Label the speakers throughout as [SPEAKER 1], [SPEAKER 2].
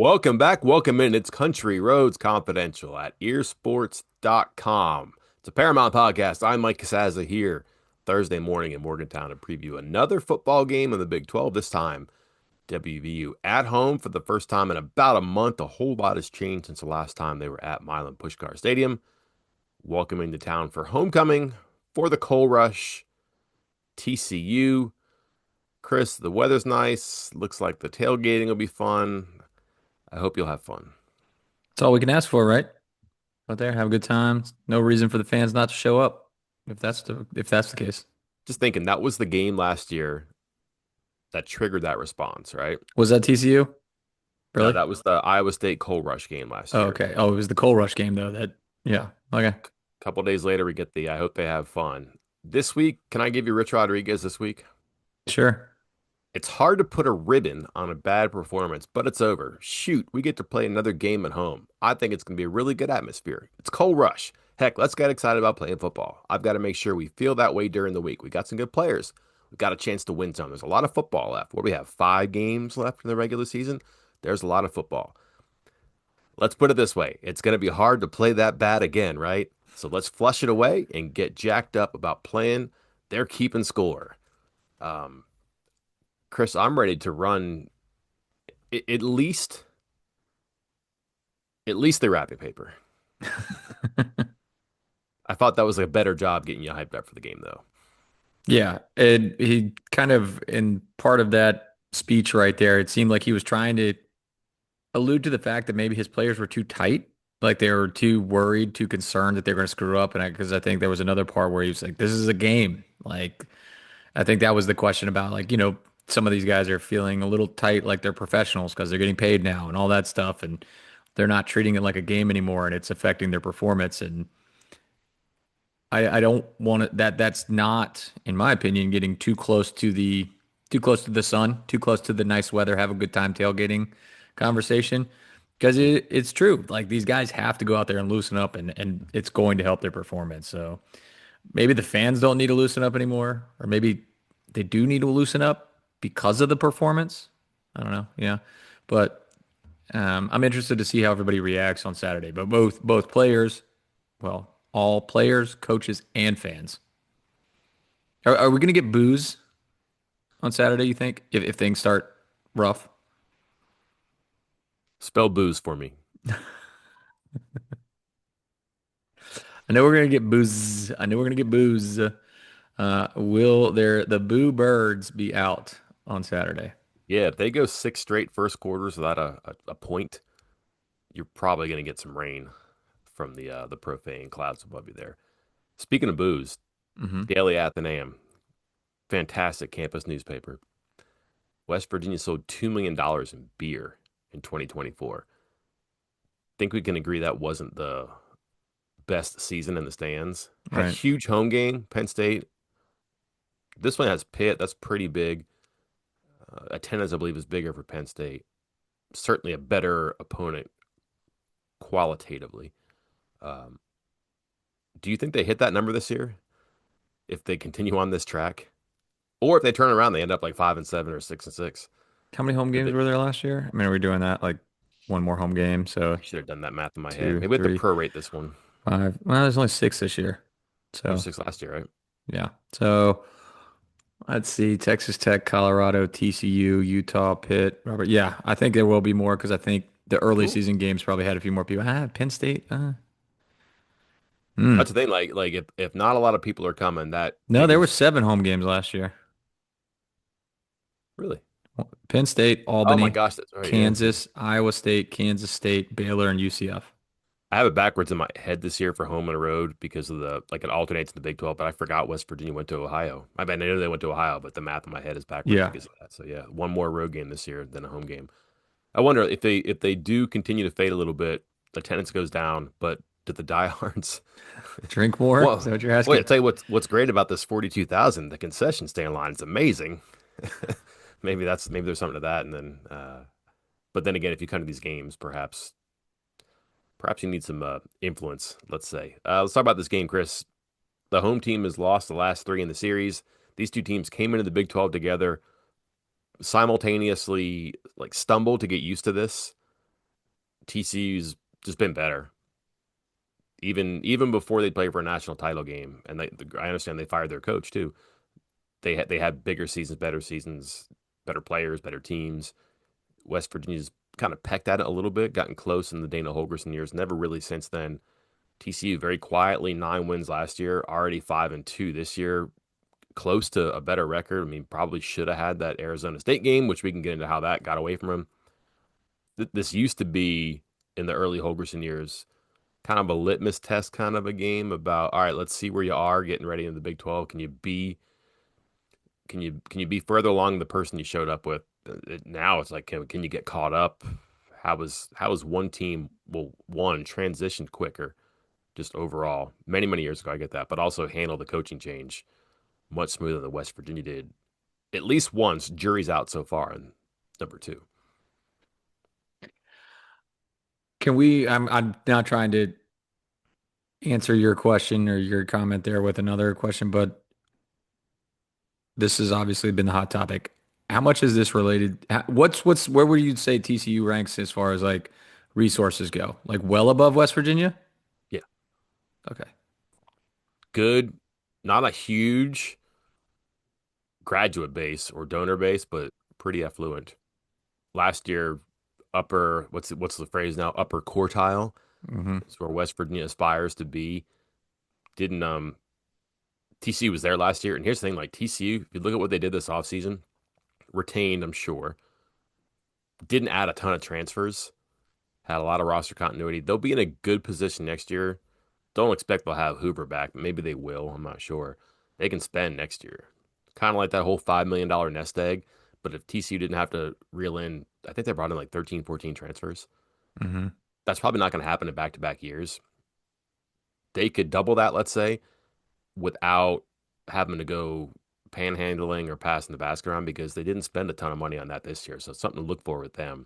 [SPEAKER 1] Welcome back. Welcome in. It's Country Roads Confidential at earsports.com. It's a Paramount podcast. I'm Mike Casazza here Thursday morning in Morgantown to preview another football game in the Big 12. This time, WVU at home for the first time in about a month. A whole lot has changed since the last time they were at Milan Puskar Stadium. Welcoming to town for homecoming for the Coal Rush, TCU. Chris, the weather's nice. Looks like the tailgating will be fun. I hope you'll have fun.
[SPEAKER 2] That's all we can ask for, right? Out there, have a good time. No reason for the fans not to show up if that's the case.
[SPEAKER 1] Just thinking that was the game last year that triggered that response, right?
[SPEAKER 2] Was that TCU?
[SPEAKER 1] No,
[SPEAKER 2] Really?
[SPEAKER 1] that was the Iowa State Coal Rush game last
[SPEAKER 2] Oh,
[SPEAKER 1] year.
[SPEAKER 2] okay. Oh, it was the Coal Rush game though. Yeah. Okay.
[SPEAKER 1] A couple days later, we get the I hope they have fun. This week, can I give you Rich Rodriguez this week?
[SPEAKER 2] Sure.
[SPEAKER 1] It's hard to put a ribbon on a bad performance, but it's over. Shoot, we get to play another game at home. I think it's going to be a really good atmosphere. It's Coal Rush. Heck, let's get excited about playing football. I've got to make sure we feel that way during the week. We got some good players. We've got a chance to win some. There's a lot of football left. What do we have? 5 games left in the regular season? There's a lot of football. Let's put it this way. It's going to be hard to play that bad again, right? So let's flush it away and get jacked up about playing. They're keeping score. Um, Chris, I'm ready to run at least the wrapping paper. I thought that was a better job getting you hyped up for the game, though.
[SPEAKER 2] Yeah. And he kind of in part of that speech right there, it seemed like he was trying to allude to the fact that maybe his players were too tight. Like they were too worried, too concerned that they were going to screw up. And because I think there was another part where he was like, this is a game. Like, I think that was the question about like, some of these guys are feeling a little tight like they're professionals because they're getting paid now and all that stuff. And they're not treating it like a game anymore and it's affecting their performance. And I don't want it that's not, in my opinion, getting too close to the sun, too close to the nice weather, have a good time tailgating conversation. Because it's true. Like these guys have to go out there and loosen up and it's going to help their performance. So maybe the fans don't need to loosen up anymore, or maybe they do need to loosen up because of the performance. I don't know. Yeah, but I'm interested to see how everybody reacts on Saturday. But both players, well, all players, coaches, and fans. Are we going to get booze on Saturday? You think if things start rough?
[SPEAKER 1] Spell booze for me.
[SPEAKER 2] I know we're going to get booze. I know we're going to get booze. Will the Boo Birds be out on Saturday?
[SPEAKER 1] Yeah, if they go 6 straight first quarters without a point, you're probably going to get some rain from the profane clouds above you there. Speaking of booze,
[SPEAKER 2] Hmm.
[SPEAKER 1] Daily Athenaeum, fantastic campus newspaper. West Virginia sold $2 million in beer in 2024. Think we can agree that wasn't the best season in the stands. Had a
[SPEAKER 2] Right.
[SPEAKER 1] huge home game, Penn State. This one has Pitt. That's pretty big. Attendance, I believe, is bigger for Penn State. Certainly a better opponent qualitatively. Um, do you think they hit that number this year if they continue on this track, or if they turn around, they end up like 5-7 or 6-6?
[SPEAKER 2] How many home
[SPEAKER 1] Did
[SPEAKER 2] games
[SPEAKER 1] they?
[SPEAKER 2] were there last year? I mean, are we doing that like one more home game? So
[SPEAKER 1] I should have done that math in my head.
[SPEAKER 2] two,
[SPEAKER 1] Maybe we have to
[SPEAKER 2] three,
[SPEAKER 1] prorate this one.
[SPEAKER 2] five. Well, there's only six this year.
[SPEAKER 1] There were
[SPEAKER 2] So
[SPEAKER 1] 6 last year, right?
[SPEAKER 2] yeah. So let's see. Texas Tech, Colorado, TCU, Utah, Pitt, Robert. Yeah, I think there will be more because I think the early
[SPEAKER 1] Cool.
[SPEAKER 2] season games probably had a few more people. Penn State. Hmm.
[SPEAKER 1] That's the thing. Like if not a lot of people are coming, that
[SPEAKER 2] No, there were
[SPEAKER 1] figures
[SPEAKER 2] seven home games last year.
[SPEAKER 1] really.
[SPEAKER 2] Penn State,
[SPEAKER 1] Oh my
[SPEAKER 2] Albany,
[SPEAKER 1] gosh, that's right. Yeah.
[SPEAKER 2] Kansas, Iowa State, Kansas State, Baylor, and UCF.
[SPEAKER 1] I have it backwards in my head this year for home and road because of the like it alternates in the Big 12, but I forgot West Virginia went to Ohio. I mean, I know they went to Ohio, but the math in my head is backwards
[SPEAKER 2] Yeah.
[SPEAKER 1] because of that. So yeah, one more road game this year than a home game. I wonder if they do continue to fade a little bit, attendance goes down, but do the diehards?
[SPEAKER 2] Drink more? Is that
[SPEAKER 1] Well,
[SPEAKER 2] what you're
[SPEAKER 1] wait,
[SPEAKER 2] asking?
[SPEAKER 1] I'll tell you what's great about this 42,000. The concession stand line is amazing. Maybe there's something to that, and then but then again, if you come to these games, perhaps you need some influence. Let's say. Let's talk about this game, Chris. The home team has lost the last 3 in the series. These two teams came into the Big 12 together, simultaneously like stumbled to get used to this. TCU's just been better. Even before they played for a national title game, and I understand they fired their coach too. They had bigger seasons, better players, better teams. West Virginia's kind of pecked at it a little bit, gotten close in the Dana Holgorsen years, never really since then. TCU very quietly 9 wins last year, already 5-2 this year, close to a better record. I mean, probably should have had that Arizona State game, which we can get into how that got away from him. This used to be in the early Holgorsen years, kind of a litmus test kind of a game about, all right, let's see where you are getting ready in the Big 12. Can you be further along the person you showed up with? Now it's like, can you get caught up? How was one team, well, one transitioned quicker just overall many years ago, I get that, but also handle the coaching change much smoother than West Virginia did at least once. Jury's out so far in number two.
[SPEAKER 2] Can we? I'm not trying to answer your question or your comment there with another question, but this has obviously been the hot topic. How much is this related? What's where would you say TCU ranks as far as like resources go? Like well above West Virginia?
[SPEAKER 1] Yeah,
[SPEAKER 2] Okay.
[SPEAKER 1] good, not a huge graduate base or donor base, but pretty affluent. Last year, upper what's the phrase now? Upper quartile
[SPEAKER 2] Hmm.
[SPEAKER 1] is where West Virginia aspires to be. Didn't TCU was there last year, and here's the thing: like TCU, if you look at what they did this offseason, retained, I'm sure, didn't add a ton of transfers, had a lot of roster continuity. They'll be in a good position next year. Don't expect they'll have Hoover back. Maybe they will. I'm not sure. They can spend next year. Kind of like that whole $5 million nest egg. But if TCU didn't have to reel in, I think they brought in like 13, 14 transfers.
[SPEAKER 2] Hmm.
[SPEAKER 1] That's probably not going to happen in back to back years. They could double that, let's say, without having to go panhandling or passing the basket around because they didn't spend a ton of money on that this year. So it's something to look for with them.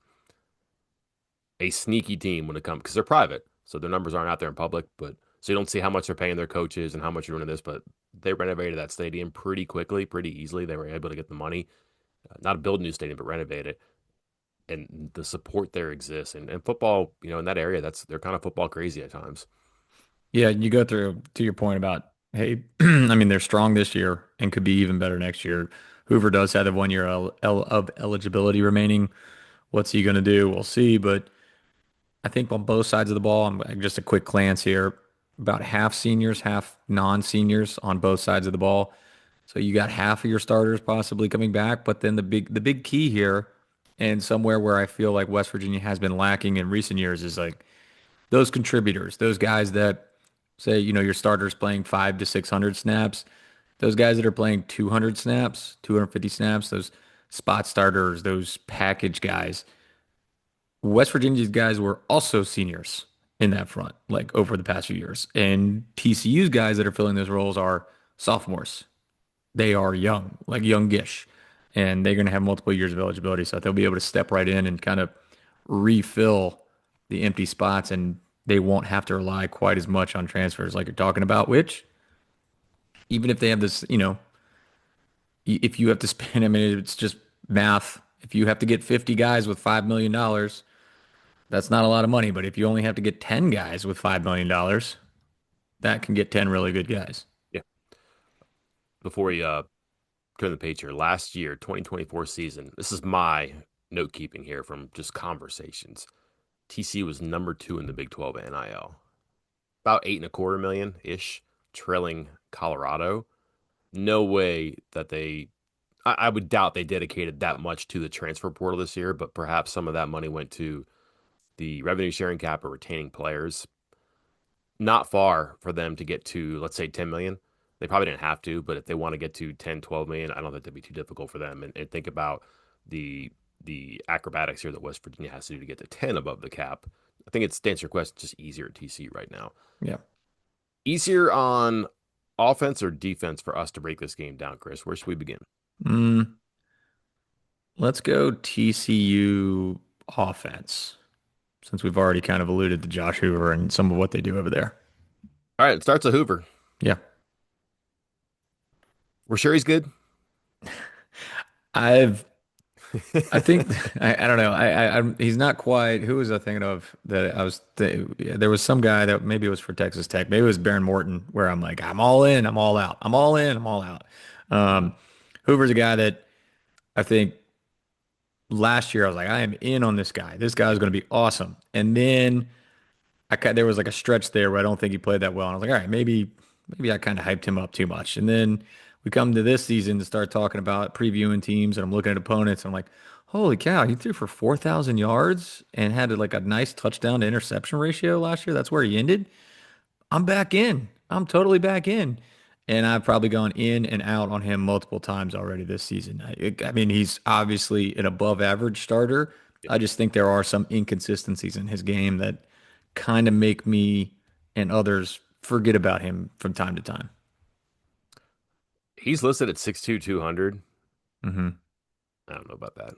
[SPEAKER 1] A sneaky team when it comes because they're private, so their numbers aren't out there in public. But so you don't see how much they're paying their coaches and how much you're doing this. But they renovated that stadium pretty quickly, pretty easily. They were able to get the money, not to build a new stadium, but renovate it. And the support there exists. And football, in that area, they're kind of football crazy at times.
[SPEAKER 2] Yeah, you go through to your point about, hey, I mean, they're strong this year and could be even better next year. Hoover does have the 1 year of eligibility remaining. What's he going to do? We'll see. But I think on both sides of the ball, just a quick glance here, about half seniors, half non-seniors on both sides of the ball. So you got half of your starters possibly coming back, but then the big key here, and somewhere where I feel like West Virginia has been lacking in recent years is like those contributors, those guys that say, your starters playing 5 to 600 snaps, those guys that are playing 200 snaps, 250 snaps, those spot starters, those package guys. West Virginia's guys were also seniors in that front, like over the past few years. And TCU's guys that are filling those roles are sophomores. They are young, like youngish, and they're going to have multiple years of eligibility. So they'll be able to step right in and kind of refill the empty spots, and they won't have to rely quite as much on transfers like you're talking about, which even if they have this, if you have to spend, I mean, it's just math. If you have to get 50 guys with $5 million, that's not a lot of money. But if you only have to get 10 guys with $5 million, that can get 10 really good guys.
[SPEAKER 1] Yeah. Before we turn the page here, last year, 2024 season, this is my note keeping here from just conversations. TCU was number two in the Big 12 NIL, about 8.25 million ish, trailing Colorado. No way that I would doubt they dedicated that much to the transfer portal this year, but perhaps some of that money went to the revenue sharing cap or retaining players. Not far for them to get to, let's say, 10 million. They probably didn't have to, but if they want to get to 10, 12 million, I don't think that'd be too difficult for them. And think about the the acrobatics here that West Virginia has to do to get to 10 above the cap. I think it's to answer your question, just easier at TCU right now.
[SPEAKER 2] Yeah.
[SPEAKER 1] Easier on offense or defense for us to break this game down, Chris? Where should we begin?
[SPEAKER 2] Mm, let's go TCU offense, since we've already kind of alluded to Josh Hoover and some of what they do over there.
[SPEAKER 1] All right, it starts at Hoover.
[SPEAKER 2] Yeah.
[SPEAKER 1] We're sure he's good.
[SPEAKER 2] I've I think I don't know. He's not quite. Who was I thinking of that I was there was some guy that maybe it was for Texas Tech. Maybe it was Baron Morton where I'm like, I'm all in, I'm all out. I'm all in, I'm all out.
[SPEAKER 1] Mhm.
[SPEAKER 2] Um, Hoover's a guy that I think last year I was like, I am in on this guy. This guy's going to be awesome. And then there was like a stretch there where I don't think he played that well. And I was like, all right, maybe I kind of hyped him up too much. And then we come to this season to start talking about previewing teams, and I'm looking at opponents. And I'm like, holy cow, he threw for 4,000 yards and had like a nice touchdown to interception ratio last year. That's where he ended. I'm back in. I'm totally back in. And I've probably gone in and out on him multiple times already this season. I mean, he's obviously an above average starter. I just think there are some inconsistencies in his game that kind of make me and others forget about him from time to time.
[SPEAKER 1] He's listed at 6'2", 200.
[SPEAKER 2] Hmm.
[SPEAKER 1] I don't know about that.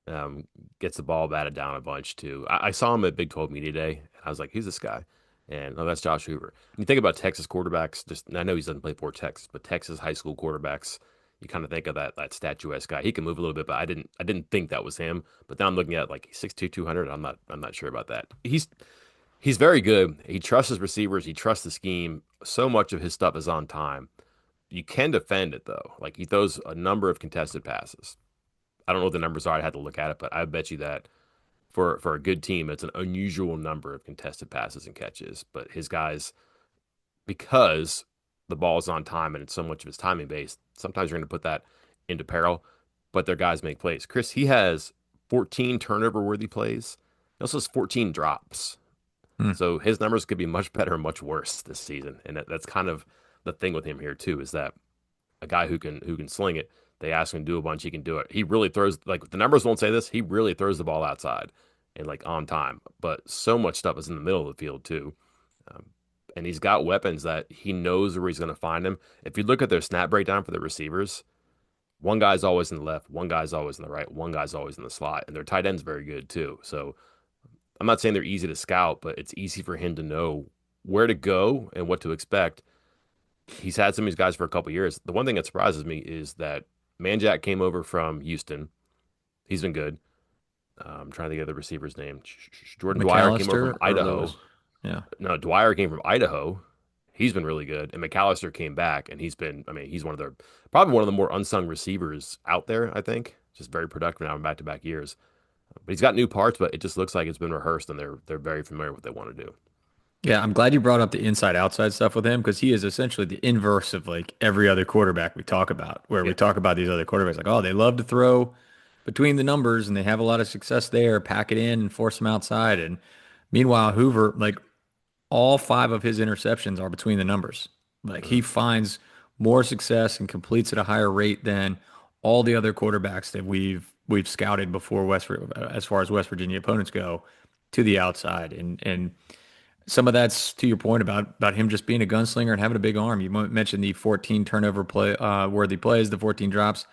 [SPEAKER 1] Um, Gets the ball batted down a bunch too. I saw him at Big 12 Media Day, and I was like, "Who's this guy?" And oh, that's Josh Hoover. When you think about Texas quarterbacks, just I know he doesn't play for Texas, but Texas high school quarterbacks, you kind of think of that statuesque guy. He can move a little bit, but I didn't think that was him. But now I'm looking at like 6'2", 200. I'm not sure about that. He's very good. He trusts his receivers. He trusts the scheme. So much of his stuff is on time. You can defend it though. Like he throws a number of contested passes. I don't know what the numbers are. I had to look at it, but I bet you that for a good team, it's an unusual number of contested passes and catches. But his guys, because the ball is on time and it's so much of his timing based, sometimes you're going to put that into peril. But their guys make plays. Chris, he has 14 turnover worthy plays. He also has 14 drops.
[SPEAKER 2] Hmm.
[SPEAKER 1] So his numbers could be much better and much worse this season. And that's kind of the thing with him here too, is that a guy who can sling it. They ask him to do a bunch, he can do it. He really throws like the numbers won't say this. He really throws the ball outside and like on time. But so much stuff is in the middle of the field too, um, and he's got weapons that he knows where he's going to find them. If you look at their snap breakdown for the receivers, one guy's always in the left, one guy's always in the right, one guy's always in the slot, and their tight end's very good too. So I'm not saying they're easy to scout, but it's easy for him to know where to go and what to expect. He's had some of these guys for a couple years. The one thing that surprises me is that Manjack came over from Houston. He's been good. I'm trying to think of the receiver's name. Jordan Dwyer came over from
[SPEAKER 2] McAllister or
[SPEAKER 1] Idaho.
[SPEAKER 2] Lewis? Yeah.
[SPEAKER 1] No, Dwyer came from Idaho. He's been really good. And McAllister came back, and I mean, he's probably one of the more unsung receivers out there, I think. Just very productive now in back-to-back years. But he's got new parts, but it just looks like it's been rehearsed, and they're very familiar with what they want to do.
[SPEAKER 2] Yeah, I'm glad you brought up the inside outside stuff with him because he is essentially the inverse of like every other quarterback we talk about, where we
[SPEAKER 1] Yeah.
[SPEAKER 2] talk about these other quarterbacks like, oh, they love to throw between the numbers and they have a lot of success there, pack it in and force them outside. And meanwhile, Hoover, like all five of his interceptions are between the numbers. Like
[SPEAKER 1] Mhm.
[SPEAKER 2] he finds more success and completes at a higher rate than all the other quarterbacks that we've scouted before as far as West Virginia opponents go to the outside. And some of that's to your point about him just being a gunslinger and having a big arm. You mentioned the 14 turnover play worthy plays, the 14 drops,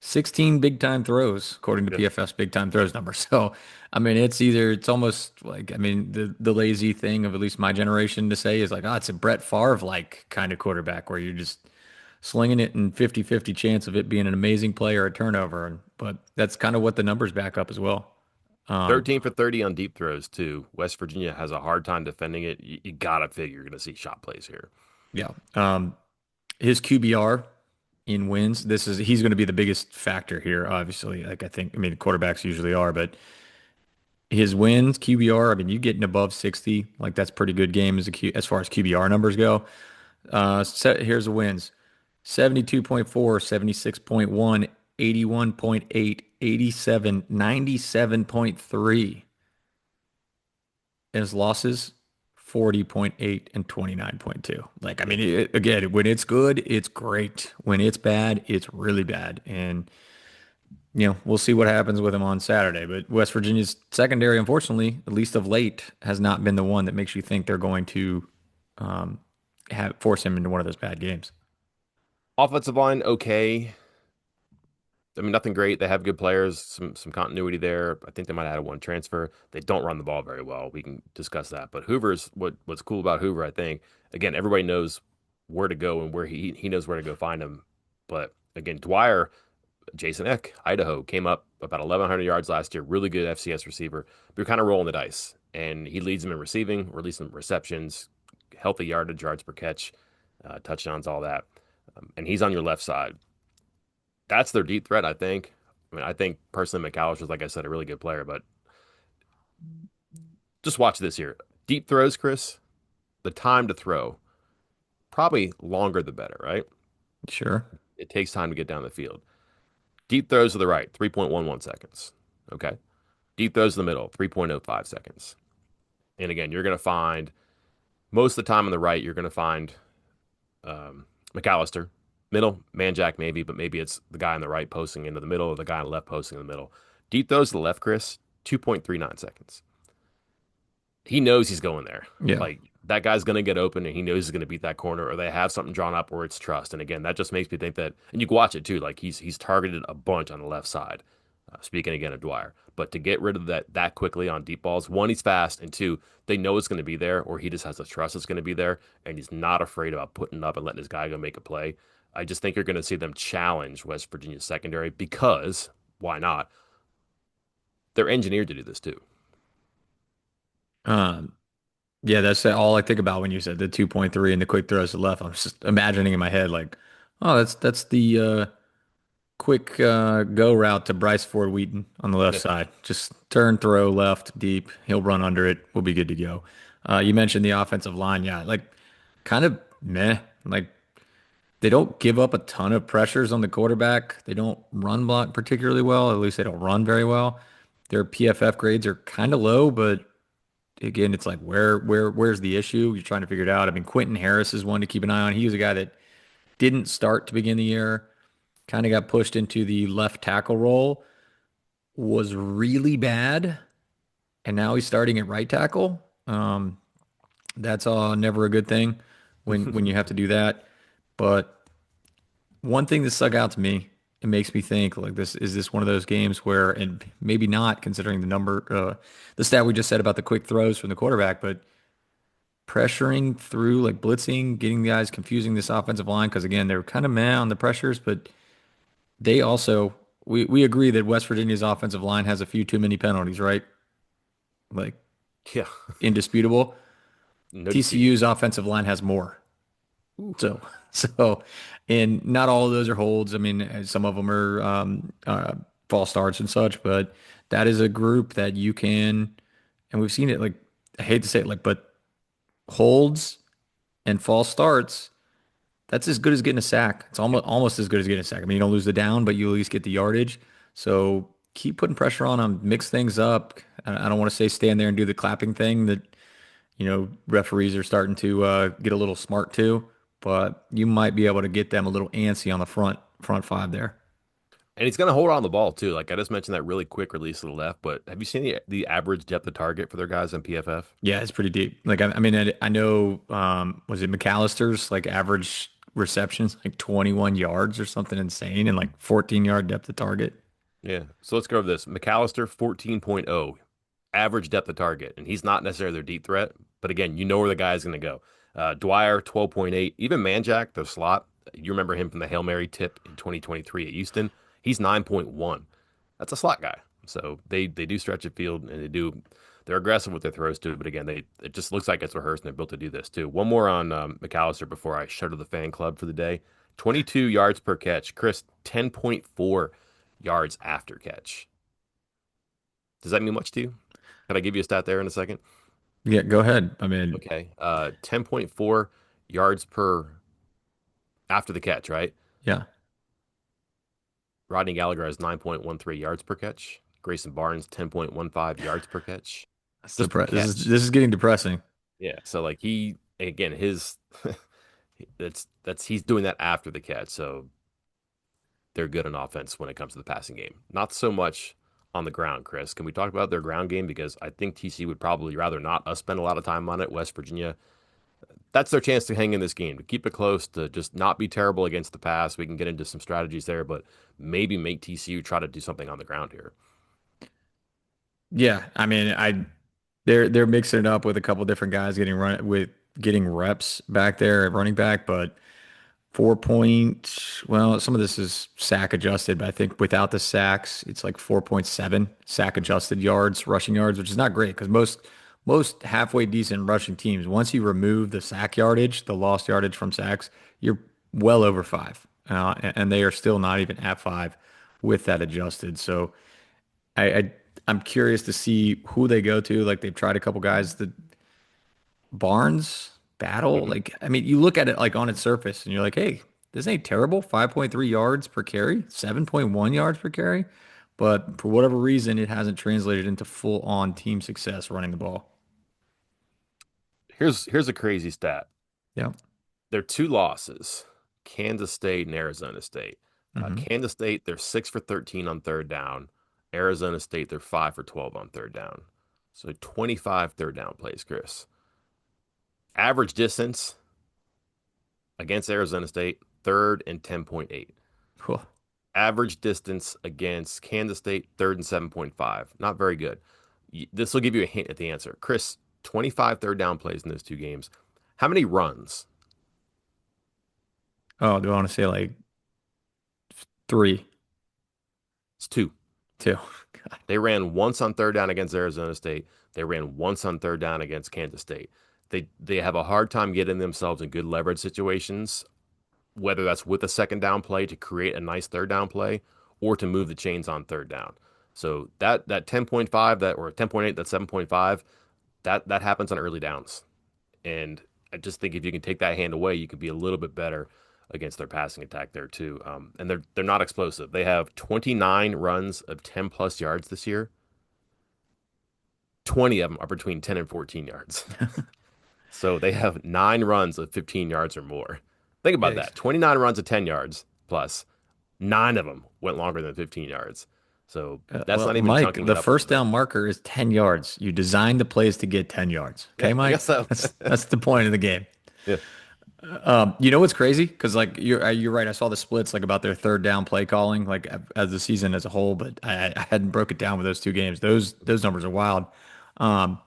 [SPEAKER 2] 16 big time throws according to
[SPEAKER 1] Yeah.
[SPEAKER 2] PFF's big time throws number. So, I mean, it's almost like I mean the lazy thing of at least my generation to say is like, oh, it's a Brett Favre like kind of quarterback where you're just slinging it and 50-50 chance of it being an amazing play or a turnover. But that's kind of what the numbers back up as well. Um,
[SPEAKER 1] 13 for 30 on deep throws, too. West Virginia has a hard time defending it. You got to figure you're going to see shot plays here.
[SPEAKER 2] yeah. His QBR in wins. He's going to be the biggest factor here, obviously. Like I mean, quarterbacks usually are, but his wins QBR. I mean, you getting above 60, like that's pretty good game as far as QBR numbers go. Here's the wins: 72.4, 76.1, 81.8, 87, 97.3. And his losses 40.8 and 29.2. Like, I
[SPEAKER 1] Yeah.
[SPEAKER 2] mean, again, when it's good, it's great. When it's bad, it's really bad. And, we'll see what happens with him on Saturday. But West Virginia's secondary, unfortunately, at least of late, has not been the one that makes you think they're going to um, force him into one of those bad games.
[SPEAKER 1] Offensive line, okay. I mean, nothing great. They have good players, some continuity there. I think they might have had one transfer. They don't run the ball very well. We can discuss that. But what's cool about Hoover, I think, again, everybody knows where to go and where he knows where to go find him. But again, Dwyer, Jason Eck, Idaho, came up about 1,100 yards last year. Really good FCS receiver. But you're kind of rolling the dice. And he leads them in receiving, releasing receptions, healthy yardage, yards per catch, touchdowns, all that. And he's on your left side. That's their deep threat, I think. I mean, I think personally McAllister's, like I said, a really good player, but just watch this here. Deep throws, Chris, the time to throw, probably longer the better, right?
[SPEAKER 2] Sure.
[SPEAKER 1] It takes time to get down the field. Deep throws to the right, 3.11 seconds. Okay. Deep throws to the middle, 3.05 seconds. And again, you're going to find most of the time on the right, you're going to find McAllister. Middle, Manjack maybe, but maybe it's the guy on the right posting into the middle or the guy on the left posting in the middle. Deep throws to the left, Chris, 2.39 seconds. He knows he's going there.
[SPEAKER 2] Yeah.
[SPEAKER 1] Like that guy's going to get open and he knows he's going to beat that corner or they have something drawn up or it's trust. And again, that just makes me think that, and you can watch it too. Like he's targeted a bunch on the left side. Speaking again of Dwyer, but to get rid of that quickly on deep balls, one, he's fast, and two, they know it's going to be there, or he just has the trust it's going to be there, and he's not afraid about putting up and letting his guy go make a play. I just think you're going to see them challenge West Virginia's secondary because why not? They're engineered to do this too.
[SPEAKER 2] Um, yeah, that's all I think about when you said the 2.3 and the quick throws to the left. I was just imagining in my head like, oh, that's the quick go route to Bryce Ford Wheaton on the left
[SPEAKER 1] Yeah.
[SPEAKER 2] side. Just turn, throw left, deep. He'll run under it. We'll be good to go. You mentioned the offensive line. Yeah, like kind of meh. Like they don't give up a ton of pressures on the quarterback. They don't run block particularly well. At least they don't run very well. Their PFF grades are kind of low, but again, it's like where's the issue? You're trying to figure it out. I mean, Quentin Harris is one to keep an eye on. He was a guy that didn't start to begin the year, kind of got pushed into the left tackle role, was really bad, and now he's starting at right tackle. That's never a good thing when you have to do that. But one thing that stuck out to me, it makes me think like this one of those games where, and maybe not considering the stat we just said about the quick throws from the quarterback, but pressuring through like blitzing, getting the guys confusing this offensive line because again they're kind of meh on the pressures, but they also we agree that West Virginia's offensive line has a few too many penalties, right? Like
[SPEAKER 1] Yeah.
[SPEAKER 2] indisputable.
[SPEAKER 1] No disputing.
[SPEAKER 2] TCU's offensive line has more.
[SPEAKER 1] Ooh.
[SPEAKER 2] So so and not all of those are holds. I mean, some of them are false starts and such, but that is a group that you can, and we've seen it. Like I hate to say it, like but holds and false starts. That's as good as getting a sack. It's
[SPEAKER 1] Yep.
[SPEAKER 2] almost as good as getting a sack. I mean, you don't lose the down, but you at least get the yardage. So keep putting pressure on them, mix things up. I don't want to say stand there and do the clapping thing that, referees are starting to get a little smart too, but you might be able to get them a little antsy on the front five there.
[SPEAKER 1] And he's going to hold on the ball too. Like I just mentioned that really quick release to the left, but have you seen the average depth of target for their guys in PFF?
[SPEAKER 2] Yeah, it's pretty deep. Like I mean, I know was it McAllister's like average receptions like 21 yards or something insane and like 14-yard depth of target.
[SPEAKER 1] Yeah. So let's go over this. McAllister 14.0 average depth of target, and he's not necessarily their deep threat, but again, you know where the guy is going to go. Dwyer 12.8, even Manjack, the slot. You remember him from the Hail Mary tip in 2023 at Houston. He's 9.1. That's a slot guy. So they do stretch the field and they're aggressive with their throws too. But again, it just looks like it's rehearsed and they're built to do this too. One more on McAllister before I shutter the fan club for the day. 22 yards per catch. Chris, 10.4 yards after catch. Does that mean much to you? Can I give you a stat there in a second?
[SPEAKER 2] Yeah, go ahead. I mean,
[SPEAKER 1] Okay. 10.4 yards per after the catch, right?
[SPEAKER 2] yeah,
[SPEAKER 1] Rodney Gallagher has 9.13 yards per catch. Grayson Barnes, 10.15 yards per catch.
[SPEAKER 2] that's
[SPEAKER 1] Just per catch.
[SPEAKER 2] this is getting depressing.
[SPEAKER 1] Yeah. So like he again his that's he's doing that after the catch. So they're good on offense when it comes to the passing game. Not so much on the ground, Chris. Can we talk about their ground game? Because I think TC would probably rather not us spend a lot of time on it. West Virginia, that's their chance to hang in this game, to keep it close, to just not be terrible against the pass. We can get into some strategies there, but maybe make TCU try to do something on the ground here.
[SPEAKER 2] Yeah, I mean, they're mixing it up with a couple different guys getting reps back there at running back, but Well, some of this is sack adjusted, but I think without the sacks, it's like 4.7 sack
[SPEAKER 1] Mhm.
[SPEAKER 2] adjusted yards, rushing yards, which is not great because most halfway decent rushing teams, once you remove the sack yardage, the lost yardage from sacks, you're well over five. And they are still not even at five with that adjusted. So I'm curious to see who they go to. Like they've tried a couple guys that Barnes battle.
[SPEAKER 1] Mhm.
[SPEAKER 2] Like, I mean, you look at it like on its surface and you're like, hey, this ain't terrible. 5.3 yards per carry, 7.1 yards per carry. But for whatever reason, it hasn't translated into full on team success running the ball.
[SPEAKER 1] Here's a crazy stat.
[SPEAKER 2] Yeah.
[SPEAKER 1] Their two losses, Kansas State and Arizona State.
[SPEAKER 2] Hmm.
[SPEAKER 1] Kansas State, they're 6 for 13 on third down. Arizona State, they're 5 for 12 on third down. So 25 third down plays, Chris. Average distance against Arizona State, third and 10.8.
[SPEAKER 2] Cool.
[SPEAKER 1] Average distance against Kansas State, third and 7.5. Not very good. This will give you a hint at the answer. Chris, 25 third down plays in those two games. How many runs?
[SPEAKER 2] Oh, do I want to say like three,
[SPEAKER 1] It's two.
[SPEAKER 2] two? God.
[SPEAKER 1] They ran once on third down against Arizona State. They ran once on third down against Kansas State. They have a hard time getting themselves in good leverage situations, whether that's with a second down play to create a nice third down play or to move the chains on third down. So that 10.5 that or 10.8 that 7.5 that happens on early downs. And I just think if you can take that hand away, you could be a little bit better against their passing attack there too. And they're not explosive. They have 29 runs of 10 plus yards this year. 20 of them are between 10 and 14 yards. So they have 9 runs of 15 yards or more. Think about
[SPEAKER 2] Yikes.
[SPEAKER 1] that. 29 runs of 10 yards plus 9 of them went longer than 15 yards. So that's
[SPEAKER 2] Well,
[SPEAKER 1] not even
[SPEAKER 2] Mike,
[SPEAKER 1] chunking it
[SPEAKER 2] the
[SPEAKER 1] up a little
[SPEAKER 2] first
[SPEAKER 1] bit.
[SPEAKER 2] down marker is 10 yards. You designed the plays to get 10 yards.
[SPEAKER 1] Yeah,
[SPEAKER 2] Okay,
[SPEAKER 1] I
[SPEAKER 2] Mike?
[SPEAKER 1] guess so.
[SPEAKER 2] That's the point of the game.
[SPEAKER 1] Yeah.
[SPEAKER 2] You know what's crazy? Because like you're right. I saw the splits like about their third down play calling like as the season as a whole, but I hadn't broke it down with those two games. Those numbers are wild. Um,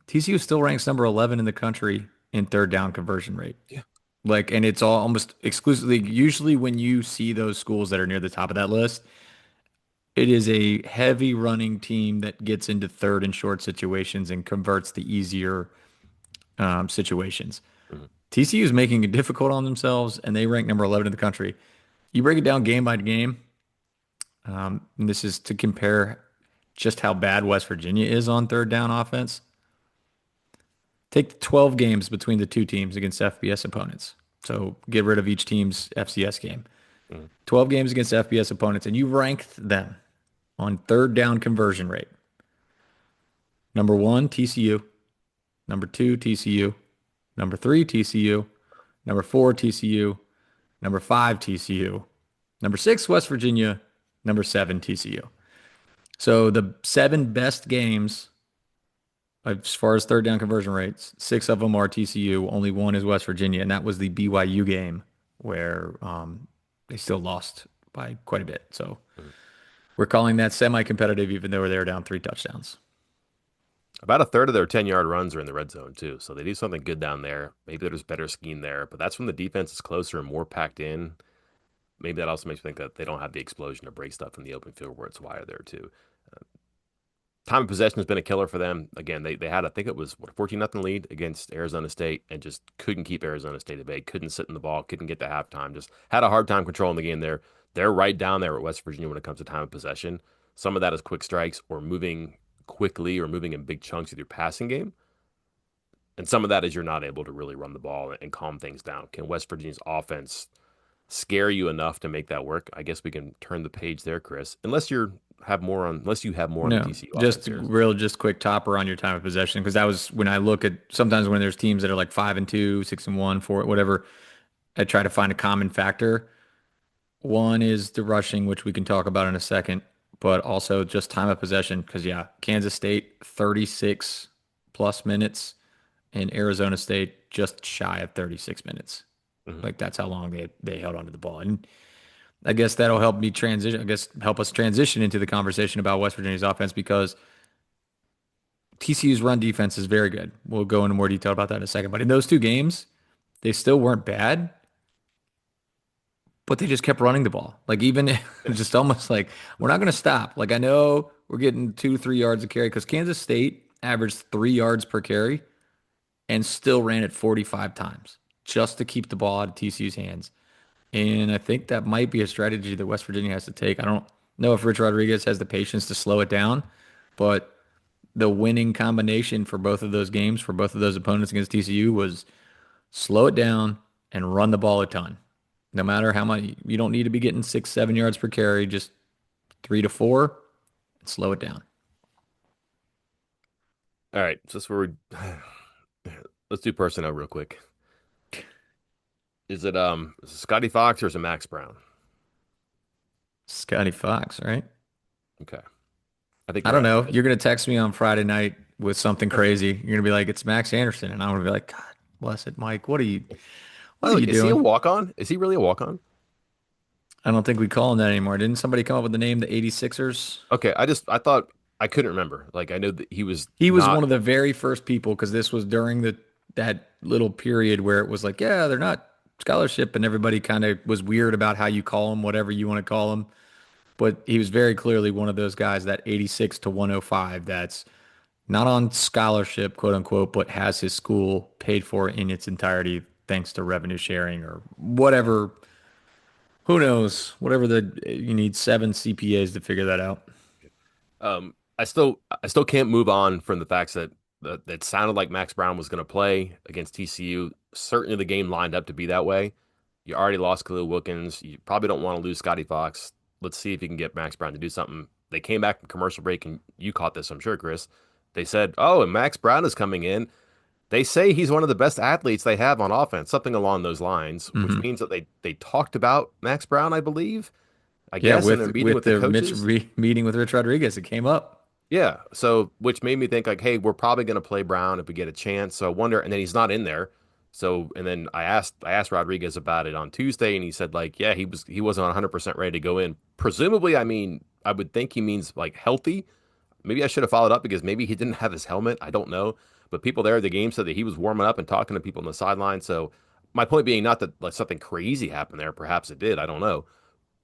[SPEAKER 2] TCU still ranks number 11 in the country in third down conversion rate.
[SPEAKER 1] Yeah.
[SPEAKER 2] Like, and it's all almost exclusively. Usually, when you see those schools that are near the top of that list, it is a heavy running team that gets into third and short situations and converts the easier situations.
[SPEAKER 1] Mhm.
[SPEAKER 2] TCU is making it difficult on themselves, and they rank number 11 in the country. You break it down game by game, and this is to compare just how bad West Virginia is on third down offense. Take the 12 games between the two teams against FBS opponents. So get rid of each team's FCS game.
[SPEAKER 1] Mhm.
[SPEAKER 2] 12 games against FBS opponents, and you ranked them on third down conversion rate. Number one, TCU. Number two, TCU. Number three, TCU. Number four, TCU. Number five, TCU. Number six, West Virginia. Number seven, TCU. So the seven best games as far as third down conversion rates, six of them are TCU. Only one is West Virginia, and that was the BYU game where they still lost by quite a bit. So
[SPEAKER 1] Mhm.
[SPEAKER 2] we're calling that semi-competitive, even though they were down three touchdowns.
[SPEAKER 1] About a third of their 10-yard runs are in the red zone too. So they do something good down there. Maybe there's better scheme there, but that's when the defense is closer and more packed in. Maybe that also makes me think that they don't have the explosion to break stuff in the open field where it's wider there too. Time of possession has been a killer for them. Again, they had I think it was what 14-0 lead against Arizona State and just couldn't keep Arizona State at bay. Couldn't sit in the ball. Couldn't get to halftime. Just had a hard time controlling the game there. They're right down there at West Virginia when it comes to time of possession. Some of that is quick strikes or moving quickly or moving in big chunks with your passing game. And some of that is you're not able to really run the ball and calm things down. Can West Virginia's offense scare you enough to make that work? I guess we can turn the page there, Chris. Unless you have more on the
[SPEAKER 2] No,
[SPEAKER 1] TCU offense
[SPEAKER 2] just
[SPEAKER 1] here.
[SPEAKER 2] real, just quick topper on your time of possession because that was when I look at sometimes when there's teams that are like 5-2, 6-1, 4, whatever. I try to find a common factor. One is the rushing, which we can talk about in a second, but also just time of possession. Because, yeah, Kansas State, 36 plus minutes, and Arizona State, just shy of 36 minutes.
[SPEAKER 1] Mhm.
[SPEAKER 2] Like, that's how long they held onto the ball. And I guess that'll help me transition, I guess, help us transition into the conversation about West Virginia's offense because TCU's run defense is very good. We'll go into more detail about that in a second. But in those two games, they still weren't bad. but they just kept running the ball. Like even just almost like we're not going to stop. Like I know we're getting 2, 3 yards a carry because Kansas State averaged 3 yards per carry and still ran it 45 times just to keep the ball out of TCU's hands. And I think that might be a strategy that West Virginia has to take. I don't know if Rich Rodriguez has the patience to slow it down, but the winning combination for both of those games, for both of those opponents against TCU, was slow it down and run the ball a ton. No matter how much, you don't need to be getting 6, 7 yards per carry, just 3 to 4 and slow it down.
[SPEAKER 1] All right, just where we let's do personnel real quick. Is it Scotty Fox or is it Max Brown?
[SPEAKER 2] Scotty Fox, right?
[SPEAKER 1] Okay, I think
[SPEAKER 2] I
[SPEAKER 1] you're
[SPEAKER 2] don't
[SPEAKER 1] right.
[SPEAKER 2] know. You're going to text me on Friday night with something crazy. You're going to be like, it's Max Anderson. And I'm going to be like, God bless it, Mike.
[SPEAKER 1] By
[SPEAKER 2] What
[SPEAKER 1] the
[SPEAKER 2] are
[SPEAKER 1] way,
[SPEAKER 2] you
[SPEAKER 1] is he a
[SPEAKER 2] doing?
[SPEAKER 1] walk on? Is he really a walk on?
[SPEAKER 2] I don't think we call him that anymore. Didn't somebody come up with the name, the 86ers?
[SPEAKER 1] Okay, I thought I couldn't remember. Like I know that he was
[SPEAKER 2] He was
[SPEAKER 1] not.
[SPEAKER 2] one of the very first people because this was during that little period where it was like, yeah, they're not scholarship, and everybody kind of was weird about how you call them, whatever you want to call them. But he was very clearly one of those guys, that 86 to 105, that's not on scholarship, quote unquote, but has his school paid for in its entirety thanks to revenue sharing or whatever. Who knows? Whatever you need 7 CPAs to figure that out.
[SPEAKER 1] I still can't move on from the facts that it sounded like Max Brown was going to play against TCU. Certainly, the game lined up to be that way. You already lost Khalil Wilkins. You probably don't want to lose Scotty Fox. Let's see if you can get Max Brown to do something. They came back from commercial break, and you caught this, I'm sure, Chris. They said, "Oh, and Max Brown is coming in." They say he's one of the best athletes they have on offense, something along those lines, which
[SPEAKER 2] Hmm.
[SPEAKER 1] means that they talked about Max Brown, I believe, I
[SPEAKER 2] Yeah,
[SPEAKER 1] guess, in their meeting with the
[SPEAKER 2] the
[SPEAKER 1] coaches.
[SPEAKER 2] Meeting with Rich Rodriguez, it came up.
[SPEAKER 1] Yeah, so which made me think like, hey, we're probably going to play Brown if we get a chance. So I wonder, and then he's not in there. So and then I asked Rodriguez about it on Tuesday, and he said like, yeah, he wasn't 100% ready to go in. Presumably, I mean, I would think he means like healthy. Maybe I should have followed up because maybe he didn't have his helmet. I don't know, but people there at the game said that he was warming up and talking to people on the sideline. So my point being, not that like something crazy happened there. Perhaps it did. I don't know.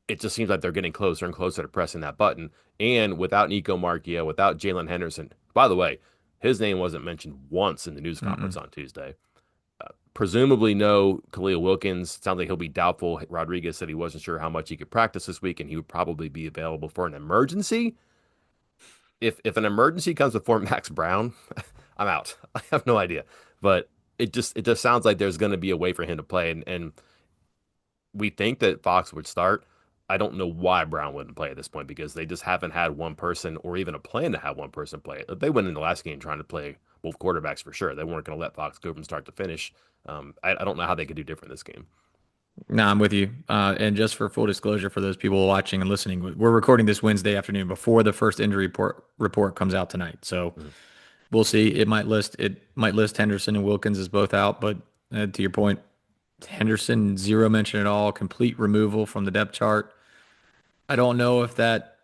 [SPEAKER 1] It just seems like they're getting closer and closer to pressing that button. And without Nico Marchia, without Jalen Henderson, by the way, his name wasn't mentioned once in the news conference
[SPEAKER 2] Mm-mm.
[SPEAKER 1] on Tuesday. Presumably, no Khalil Wilkins. Sounds like he'll be doubtful. Rodriguez said he wasn't sure how much he could practice this week, and he would probably be available for an emergency. If an emergency comes before Max Brown, I'm out. I have no idea, but it just sounds like there's going to be a way for him to play, and we think that Fox would start. I don't know why Brown wouldn't play at this point because they just haven't had one person or even a plan to have one person play. They went in the last game trying to play both quarterbacks for sure. They weren't going to let Fox go from start to finish. I don't know how they could do different this game.
[SPEAKER 2] No, I'm with you. And just for full disclosure for those people watching and listening, we're recording this Wednesday afternoon before the first injury report comes out tonight. So
[SPEAKER 1] Mhm.
[SPEAKER 2] we'll see. It might list Henderson and Wilkins as both out, but to your point, Henderson zero mention at all, complete removal from the depth chart. I don't know if that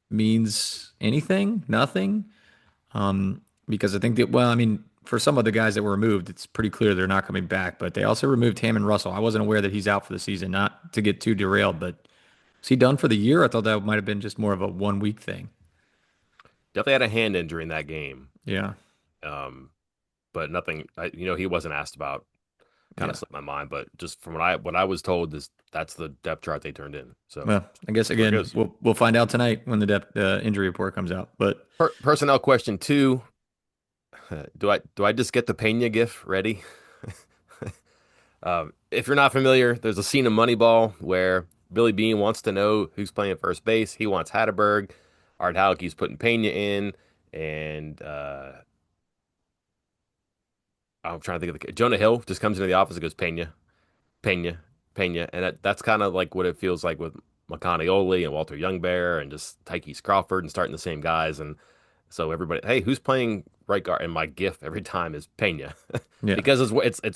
[SPEAKER 2] means anything, nothing. Because I think that, well, I mean, for some of the guys that were removed, it's pretty clear they're not coming back. But they also removed Hammond Russell. I wasn't aware that he's out for the season. Not to get too derailed, but is he done for the year? I thought that might have been just more of a 1 week thing.
[SPEAKER 1] Definitely had a hand injury in that game,
[SPEAKER 2] Yeah,
[SPEAKER 1] um, but nothing. He wasn't asked about. Kind of
[SPEAKER 2] yeah.
[SPEAKER 1] slipped my mind, but just from what I was told, that's the depth chart they turned in. So
[SPEAKER 2] Well, I guess
[SPEAKER 1] that's where it
[SPEAKER 2] again,
[SPEAKER 1] goes.
[SPEAKER 2] we'll find out tonight when the depth injury report comes out. But
[SPEAKER 1] Personnel question two: do I just get the Pena gift ready? If you're not familiar, there's a scene in Moneyball where Billy Bean wants to know who's playing first base. He wants Hatterberg. Art Halke's putting Pena in, and I'm trying to think of Jonah Hill just comes into the office and goes Pena, Pena, Pena, and that's kind of like what it feels like with McConaughey and Walter Youngbear and just Tykes Crawford and starting the same guys. And so everybody, hey, who's playing right guard? And my gif every time is Pena
[SPEAKER 2] yeah,
[SPEAKER 1] because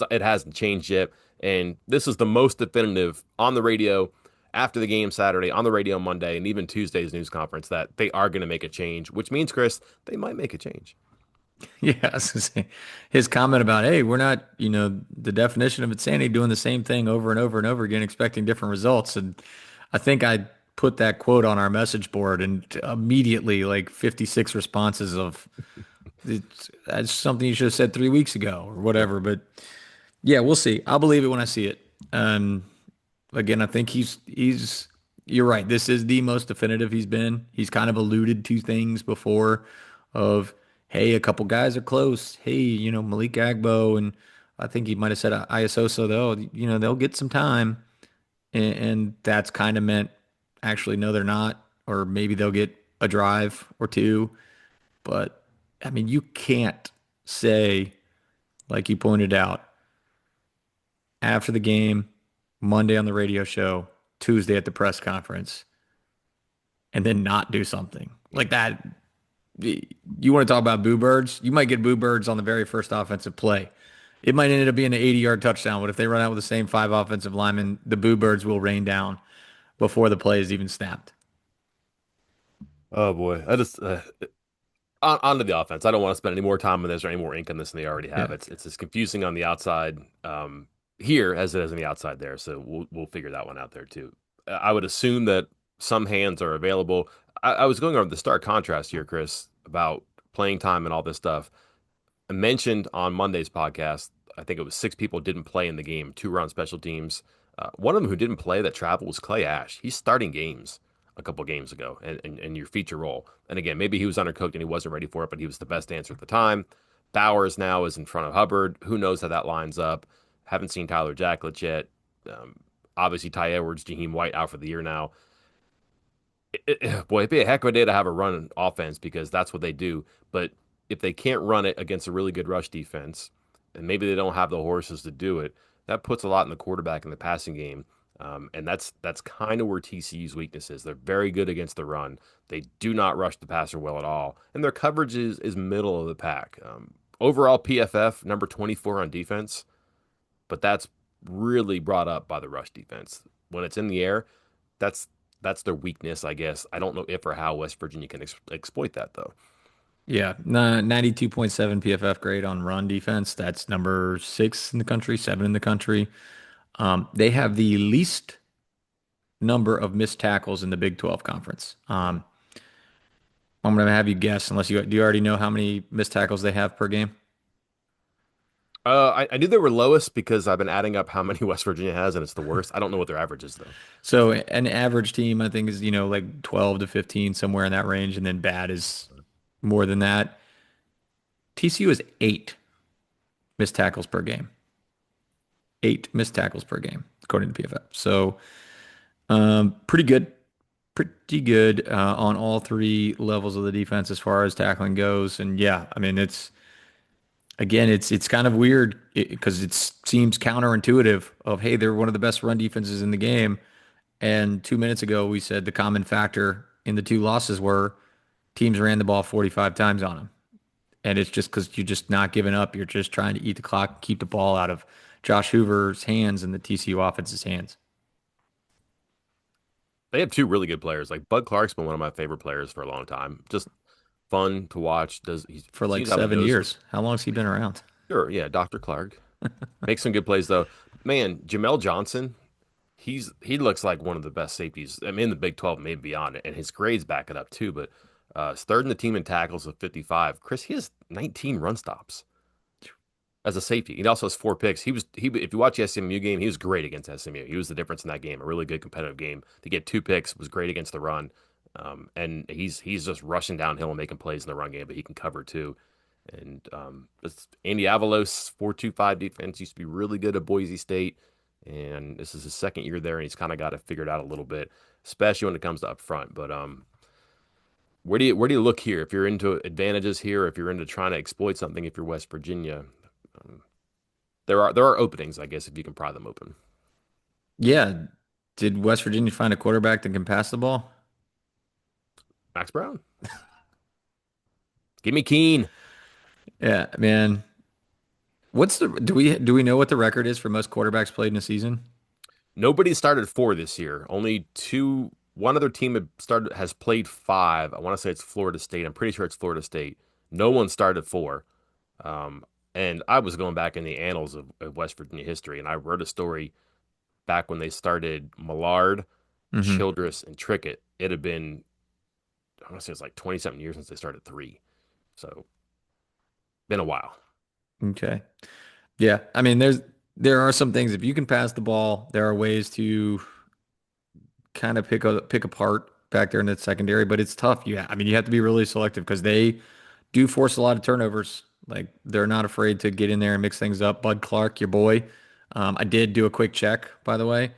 [SPEAKER 1] it hasn't changed yet. And this is the most definitive on the radio after the game Saturday, on the radio Monday, and even Tuesday's news conference that they are going to make a change, which means, Chris, they might make a change.
[SPEAKER 2] Yeah, I was gonna say, his comment about, hey, we're not, the definition of insanity doing the same thing over and over and over again, expecting different results. And I think I put that quote on our message board and immediately like 56 responses of that's something you should have said 3 weeks ago or
[SPEAKER 1] Yeah.
[SPEAKER 2] whatever. But yeah, we'll see. I'll believe it when I see it. Um, Again, I think you're right. This is the most definitive he's been. He's kind of alluded to things before of, hey, a couple guys are close. Hey, Malik Agbo, and I think he might have said ISO, though, they'll get some time. And that's kind of meant actually, no, they're not. Or maybe they'll get a drive or two. But I mean, you can't say, like you pointed out, after the game, Monday on the radio show, Tuesday at the press conference, and then not do something like that. You want to talk about boo birds? You might get boo birds on the very first offensive play. It might end up being an 80-yard touchdown, but if they run out with the same five offensive linemen, the boo birds will rain down before the play is even snapped.
[SPEAKER 1] Oh boy, I just onto the offense. I don't want to spend any more time on this or any more ink on this than they already have.
[SPEAKER 2] Yeah.
[SPEAKER 1] It's as confusing on the outside here as it is on the outside there. So we'll figure that one out there too. I would assume that some hands are available. I was going over the stark contrast here, Chris, about playing time and all this stuff. I mentioned on Monday's podcast, I think it was 6 people didn't play in the game, 2 were on special teams. One of them who didn't play that traveled was Clay Ash. He's starting games a couple games ago and your feature role. And again, maybe he was undercooked and he wasn't ready for it, but he was the best answer at the time. Bowers now is in front of Hubbard. Who knows how that lines up? Haven't seen Tyler Jacklett yet. Um, Obviously, Ty Edwards, Jaheim White out for the year now. Boy, it'd be a heck of a day to have a run offense because that's what they do. But if they can't run it against a really good rush defense, and maybe they don't have the horses to do it, that puts a lot in the quarterback in the passing game. And that's kind of where TCU's weakness is. They're very good against the run. They do not rush the passer well at all, and their coverage is middle of the pack. Overall PFF number 24 on defense, but that's really brought up by the rush defense. When it's in the air, that's that's their weakness, I guess. I don't know if or how West Virginia can exploit that though.
[SPEAKER 2] Yeah. 92.7 PFF grade on run defense. That's number six in the country, seven in the country. They have the least number of missed tackles in the Big 12 conference. I'm going to have you guess, unless do you already know how many missed tackles they have per game?
[SPEAKER 1] I knew they were lowest because I've been adding up how many West Virginia has, and it's the worst. I don't know what their average is though.
[SPEAKER 2] So an average team, I think, is, like 12 to 15, somewhere in that range, and then bad is more than that. TCU is eight missed tackles per game. Eight missed tackles per game, according to PFF. So pretty good. Pretty good on all three levels of the defense as far as tackling goes. And yeah, I mean, it's kind of weird because it seems counterintuitive of, hey, they're one of the best run defenses in the game. And 2 minutes ago, we said the common factor in the two losses were teams ran the ball 45 times on them. And it's just because you're just not giving up. You're just trying to eat the clock, keep the ball out of Josh Hoover's hands and the TCU offense's hands
[SPEAKER 1] They have 2 really good players. Like Bud Clark's been one of my favorite players for a long time. Just fun to watch. Does he
[SPEAKER 2] for like
[SPEAKER 1] seems to have a
[SPEAKER 2] seven
[SPEAKER 1] nose for
[SPEAKER 2] years. How long's he been around?
[SPEAKER 1] sure? Yeah, Dr. Clark makes some good plays though. Man, Jamel Johnson, he looks like one of the best safeties. I mean, in the Big 12, maybe beyond it, and his grades back it up too. But he's third in the team in tackles with 55. Chris, he has 19 run stops as a safety. He also has 4 picks. He if you watch the SMU game, he was great against SMU. He was the difference in that game. A really good competitive game. To get 2 picks was great against the run. And he's just rushing downhill and making plays in the run game, but he can cover too. And Andy Avalos 4.25 defense used to be really good at Boise State, and this is his second year there, and he's kind of got it figured out a little bit, especially when it comes to up front. But where do you look here if you're into advantages here, if you're into trying to exploit something, if you're West Virginia? Um, there are openings, I guess, if you can pry them open.
[SPEAKER 2] Yeah. Did West Virginia find a quarterback that can pass the ball?
[SPEAKER 1] Max Brown, give me Keen.
[SPEAKER 2] Yeah, man. Do we know what the record is for most quarterbacks played in a season?
[SPEAKER 1] Nobody started 4 this year. Only 2. One other team has played 5. I want to say it's Florida State. I'm pretty sure it's Florida State. No one started 4. Um, and I was going back in the annals of West Virginia history, and I wrote a story back when they started Millard,
[SPEAKER 2] Hmm.
[SPEAKER 1] Childress, and Trickett. It had been, I want to say it's like 20 something years since they started three. So, been a while.
[SPEAKER 2] Okay. Yeah. I mean, there are some things if you can pass the ball, there are ways to kind of pick apart back there in the secondary, but it's tough. Yeah. I mean, you have to be really selective because they do force a lot of turnovers. Like they're not afraid to get in there and mix things up. Bud Clark, your boy. I did do a quick check, by the way.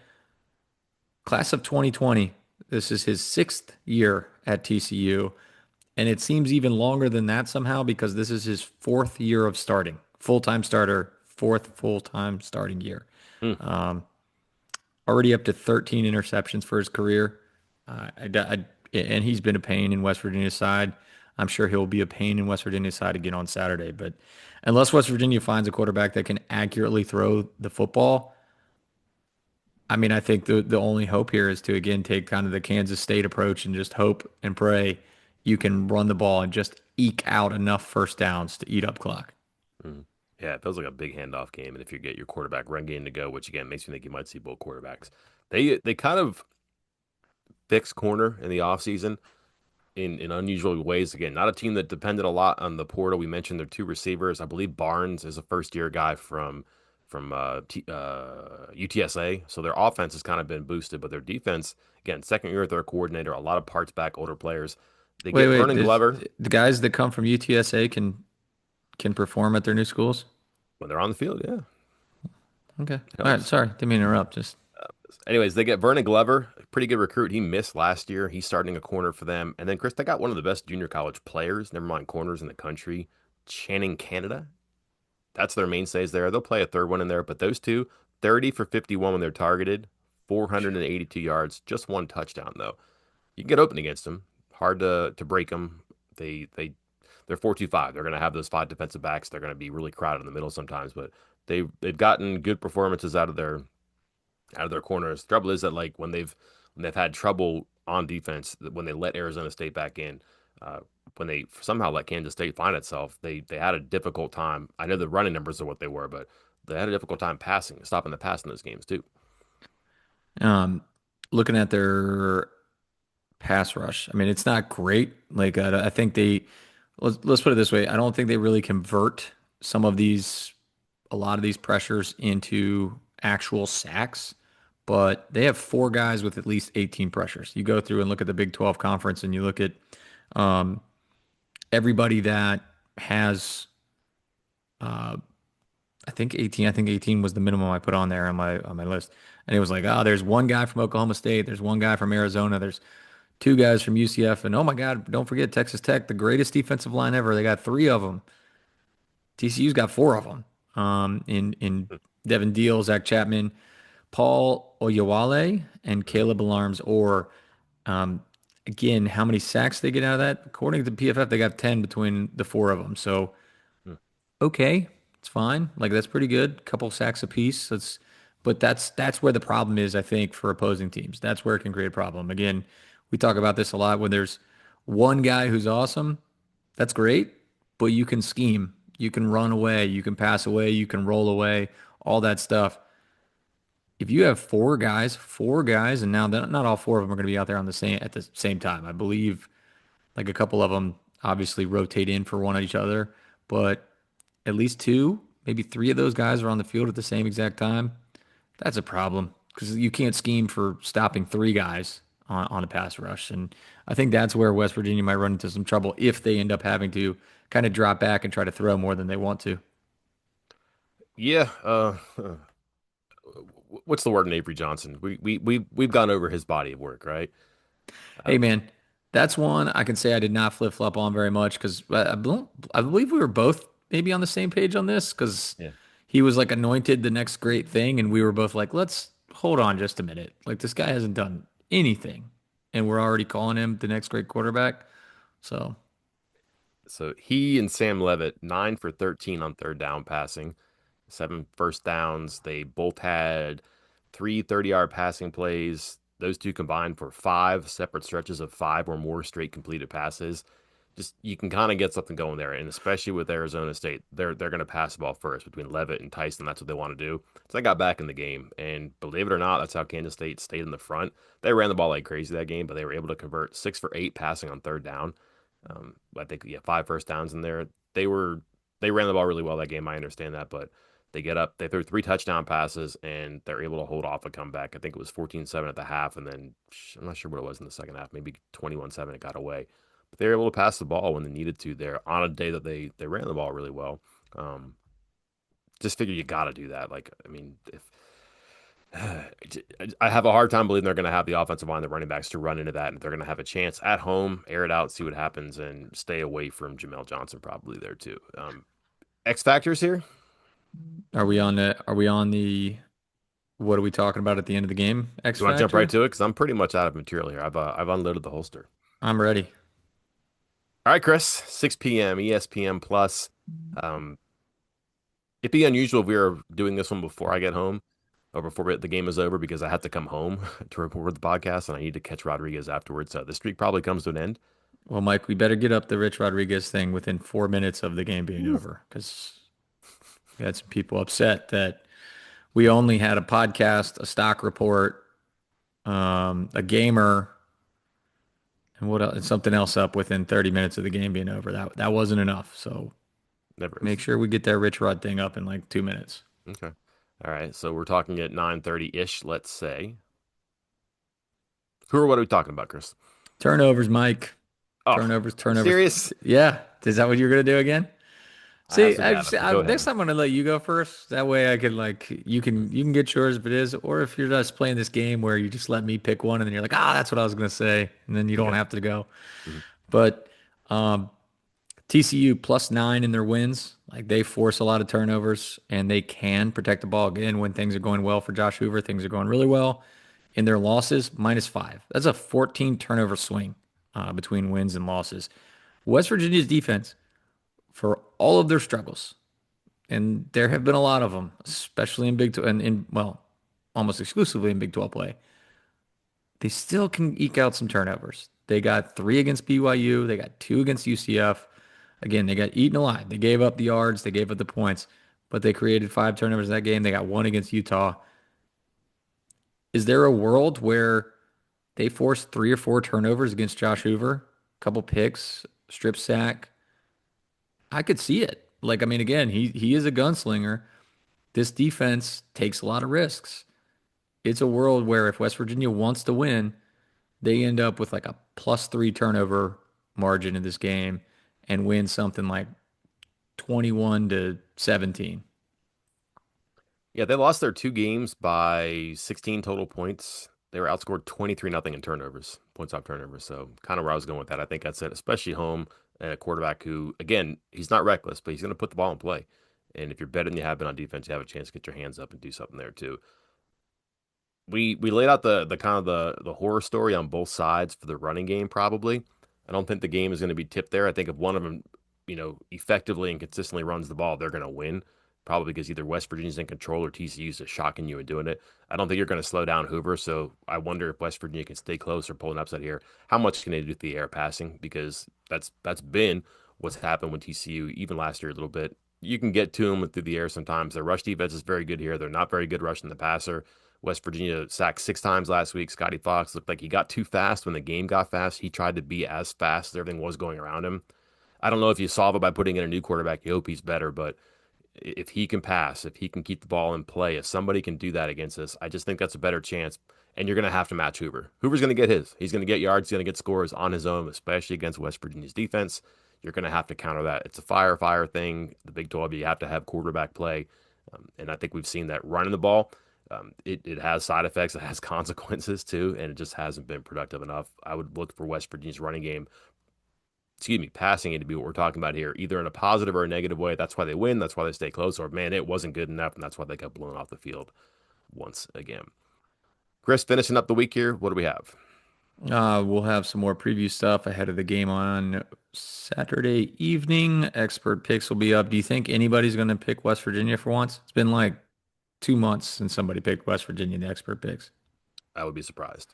[SPEAKER 2] Class of 2020. This is his sixth year at TCU. And it seems even longer than that somehow because this is his fourth year of starting. Full-time starter, fourth full-time starting year.
[SPEAKER 1] Hmm.
[SPEAKER 2] Um, Already up to 13 interceptions for his career. And he's been a pain in West Virginia's side. I'm sure he'll be a pain in West Virginia's side again on Saturday. But unless West Virginia finds a quarterback that can accurately throw the football, I mean, I think the only hope here is to again take kind of the Kansas State approach and just hope and pray you can run the ball and just eke out enough first downs to eat up clock.
[SPEAKER 1] Hmm. Yeah, it feels like a big handoff game. And if you get your quarterback run game to go, which again makes me think you might see both quarterbacks. They kind of fixed corner in the offseason in unusual ways. Again, not a team that depended a lot on the portal. We mentioned their two receivers. I believe Barnes is a first year guy from UTSA. So their offense has kind of been boosted, but their defense, again, second year with their coordinator, a lot of parts back, older players. They
[SPEAKER 2] Wait,
[SPEAKER 1] get
[SPEAKER 2] wait.
[SPEAKER 1] Vernon
[SPEAKER 2] There's
[SPEAKER 1] Glover
[SPEAKER 2] the guys that come from UTSA can perform at their new schools.
[SPEAKER 1] when they're on the field. Yeah,
[SPEAKER 2] Okay. All right.
[SPEAKER 1] helps.
[SPEAKER 2] Sorry, didn't mean to interrupt. Just
[SPEAKER 1] Anyways, they get Vernon Glover, a pretty good recruit. He missed last year. He's starting a corner for them. And then, Chris, they got one of the best junior college players, never mind corners in the country, Channing Canada. That's their mainstays there. They'll play a third one in there, but those two, 30 for 51 when they're targeted, 482 yards, just one touchdown though. You can get open against them. Hard to break them. They're 4-2-5. They're going to have those five defensive backs. They're going to be really crowded in the middle sometimes, but they've gotten good performances out of their corners. The trouble is that like when they've had trouble on defense, when they let Arizona State back in, uh, when they somehow let Kansas State find itself, they had a difficult time. I know the running numbers are what they were, but they had a difficult time stopping the pass in those games too.
[SPEAKER 2] um, looking at their pass rush. I mean, it's not great. Like I think let's put it this way. I don't think they really convert some of these a lot of these pressures into actual sacks, but they have four guys with at least 18 pressures. You go through and look at the Big 12 conference and you look at um, everybody that has I think 18. I think 18 was the minimum I put on there on my list. And it was like, oh, there's one guy from Oklahoma State, there's one guy from Arizona, there's two guys from UCF, and oh my God, don't forget Texas Tech, the greatest defensive line ever. They got three of them. TCU's got four of them. In Devin Deal, Zach Chapman, Paul Oyewale, and Caleb Alarms. Or again, how many sacks they get out of that? According to PFF, they got 10 between the four of them. So okay, it's fine. Like that's pretty good. Couple sacks apiece. But that's where the problem is, I think, for opposing teams. That's where it can create a problem. Again, we talk about this a lot when there's one guy who's awesome. That's great, but you can scheme, you can run away, you can pass away, you can roll away, all that stuff. If you have four guys, and now not all four of them are going to be out there on the same at the same time. I believe like a couple of them obviously rotate in for one each other, but at least two, maybe three of those guys are on the field at the same exact time. That's a problem because you can't scheme for stopping three guys on a pass rush. And I think that's where West Virginia might run into some trouble if they end up having to kind of drop back and try to throw more than they want to.
[SPEAKER 1] Yeah, what's the word in Avery Johnson? We've gone over his body of work, right?
[SPEAKER 2] Hey,
[SPEAKER 1] Uh,
[SPEAKER 2] man, that's one I can say I did not flip flop on very much because I believe we were both maybe on the same page on this because
[SPEAKER 1] yeah.
[SPEAKER 2] he was like anointed the next great thing. And we were both like, let's hold on just a minute. Like, this guy hasn't done anything. And we're already calling him the next great quarterback. So,
[SPEAKER 1] So he and Sam Levitt, 9 for 13 on third down passing, seven first downs. They both had three 30-yard passing plays. Those two combined for five separate stretches of five or more straight completed passes. just you can kind of get something going there, and especially with Arizona State, they're going to pass the ball first between Levitt and Tyson. That's what they want to do. So they got back in the game, and believe it or not, that's how Kansas State stayed in the front. They ran the ball like crazy that game, but they were able to convert 6 for 8 passing on third down. I think yeah, 5 first downs in there. They ran the ball really well that game. I understand that, but they get up, they threw 3 touchdown passes, and they're able to hold off a comeback. I think it was 14-7 at the half, and then I'm not sure what it was in the second half, maybe 21-7. It got away. They were able to pass the ball when they needed to there on a day that they ran the ball really well. Um, just figure you got to do that. Like, I mean, if I have a hard time believing they're going to have the offensive line, the running backs to run into that, and they're going to have a chance at home, air it out, see what happens, and stay away from Jamel Johnson probably there too. X factors here.
[SPEAKER 2] Are we on the what are we talking about at the end of the game? X
[SPEAKER 1] You want to jump right
[SPEAKER 2] Factor?
[SPEAKER 1] to it because I'm pretty much out of material here. I've unloaded the holster.
[SPEAKER 2] I'm ready.
[SPEAKER 1] All right, Chris, 6 p.m. ESPN Plus. Um, It'd be unusual if we were doing this one before I get home or before the game is over because I have to come home to record the podcast and I need to catch Rodriguez afterwards. So the streak probably comes to an end.
[SPEAKER 2] Well, Mike, we better get up the Rich Rodriguez thing within 4 minutes of the game being
[SPEAKER 1] Ooh.
[SPEAKER 2] over because we had some people upset that we only had a podcast, a stock report, a gamer, and what else, and something else up within 30 minutes of the game being over. That wasn't enough. So
[SPEAKER 1] Never
[SPEAKER 2] make
[SPEAKER 1] is.
[SPEAKER 2] sure we get that Rich Rod thing up in like 2 minutes.
[SPEAKER 1] Okay. All right. So we're talking at 9:30-ish, let's say. Who or what are we talking about, Chris?
[SPEAKER 2] Turnovers, Mike.
[SPEAKER 1] Oh,
[SPEAKER 2] Turnovers,
[SPEAKER 1] you
[SPEAKER 2] turnovers.
[SPEAKER 1] serious?
[SPEAKER 2] Yeah. Is that what you're gonna do again?
[SPEAKER 1] I have
[SPEAKER 2] See,
[SPEAKER 1] some data, but go
[SPEAKER 2] next
[SPEAKER 1] ahead.
[SPEAKER 2] time I'm gonna let you go first. That way I can like you can get yours if it is, or if you're just playing this game where you just let me pick one and then you're like, ah, that's what I was gonna say, and then you don't
[SPEAKER 1] Okay.
[SPEAKER 2] have to go.
[SPEAKER 1] Mhm.
[SPEAKER 2] But um, TCU +9 in their wins. Like they force a lot of turnovers and they can protect the ball again when things are going well for Josh Hoover. Things are going really well. In their losses, -5. That's a 14 turnover swing between wins and losses. West Virginia's defense, for all of their struggles, and there have been a lot of them, especially in Big 12 and in well, almost exclusively in Big 12 play. They still can eke out some turnovers. They got 3 against BYU, they got 2 against UCF. Again, they got eaten alive. They gave up the yards, they gave up the points, but they created 5 turnovers in that game. They got 1 against Utah. Is there a world where they forced 3 or 4 turnovers against Josh Hoover, a couple picks, strip sack? I could see it. Like, I mean, again, he is a gunslinger. This defense takes a lot of risks. It's a world where if West Virginia wants to win, they end up with like a +3 turnover margin in this game and win something like 21-17.
[SPEAKER 1] Yeah, they lost their 2 games by 16 total points. They were outscored 23 nothing in turnovers, points off turnovers. So kind of where I was going with that. I think that's it, especially home and a quarterback who, again, he's not reckless, but he's going to put the ball in play. And if you're better than you have been on defense, you have a chance to get your hands up and do something there too. We laid out the kind of the horror story on both sides for the running game probably. I don't think the game is going to be tipped there. I think if one of them, effectively and consistently runs the ball, they're going to win. Probably because either West Virginia's in control or TCU's just shocking you and doing it. I don't think you're going to slow down Hoover, so I wonder if West Virginia can stay close or pull an upset here. How much can they do with the air passing? Because that's been what's happened with TCU even last year a little bit. You can get to them through the air sometimes. Their rush defense is very good here. They're not very good rushing the passer. West Virginia sacked 6 times last week. Scotty Fox looked like he got too fast when the game got fast. He tried to be as fast as everything was going around him. I don't know if you solve it by putting in a new quarterback. You hope he's better, but if he can pass, if he can keep the ball in play, if somebody can do that against us, I just think that's a better chance. And you're going to have to match Hoover. Hoover's going to get his. He's going to get yards. He's going to get scores on his own, especially against West Virginia's defense. You're going to have to counter that. It's a fire thing. The Big 12, you have to have quarterback play. And I think we've seen that running the ball. It has side effects. It has consequences too, and it just hasn't been productive enough. I would look for West Virginia's running game, passing it to be what we're talking about here, either in a positive or a negative way. That's why they win. That's why they stay close. Or man, it wasn't good enough, and that's why they got blown off the field once again. Chris, finishing up the week here. What do we have?
[SPEAKER 2] We'll have some more preview stuff ahead of the game on Saturday evening. Expert picks will be up. Do you think anybody's going to pick West Virginia for once? It's been like 2 months since somebody picked West Virginia in the expert picks.
[SPEAKER 1] I would be surprised.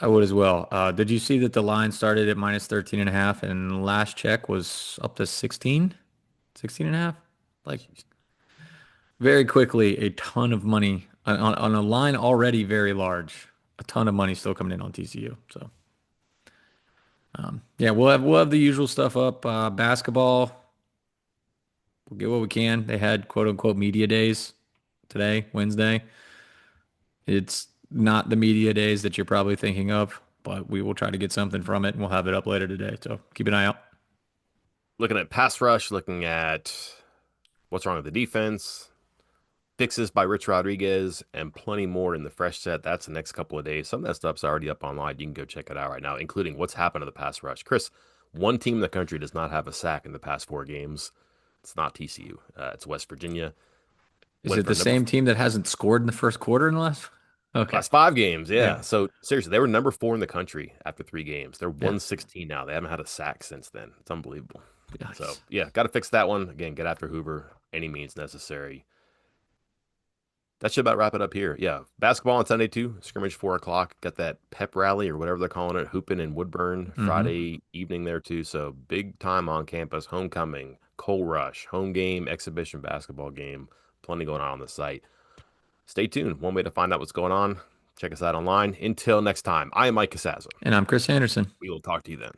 [SPEAKER 2] I would as well. Did you see that the line started at minus 13 and a half and last check was up to 16, 16 and a half? Like
[SPEAKER 1] Jeez.
[SPEAKER 2] very quickly, a ton of money on a line already very large. A ton of money still coming in on TCU. So yeah, we'll have the usual stuff up. Basketball, we'll get what we can. They had quote unquote media days today, Wednesday. It's not the media days that you're probably thinking of, but we will try to get something from it and we'll have it up later today. So keep an eye out.
[SPEAKER 1] Looking at pass rush, looking at what's wrong with the defense, fixes by Rich Rodriguez, and plenty more in the fresh set. That's the next couple of days. Some of that stuff's already up online. You can go check it out right now, including what's happened to the pass rush. Chris, one team in the country does not have a sack in the past 4 games. It's not TCU. It's West Virginia.
[SPEAKER 2] Is
[SPEAKER 1] Went
[SPEAKER 2] it
[SPEAKER 1] for
[SPEAKER 2] the
[SPEAKER 1] number
[SPEAKER 2] same team that hasn't scored in the first quarter in the last? Okay.
[SPEAKER 1] last 5 games. Yeah.
[SPEAKER 2] Yeah.
[SPEAKER 1] So seriously, they were number 4 in the country after 3 games. They're
[SPEAKER 2] Yeah.
[SPEAKER 1] 116 now. They haven't had a sack since then. It's unbelievable. So
[SPEAKER 2] Yikes.
[SPEAKER 1] yeah, got to fix that one again. Get after Hoover any means necessary. That should about wrap it up here. Yeah, basketball on Sunday too. Scrimmage 4 o'clock. Got that pep rally or whatever they're calling it, hooping in Woodburn
[SPEAKER 2] Hmm.
[SPEAKER 1] Friday evening there too. So big time on campus. Homecoming, Coal Rush, home game, exhibition basketball game. Plenty going on the site. Stay tuned. One way to find out what's going on. Check us out online. Until next time, I am Mike Casazza.
[SPEAKER 2] And I'm Chris Anderson.
[SPEAKER 1] We will talk to you then.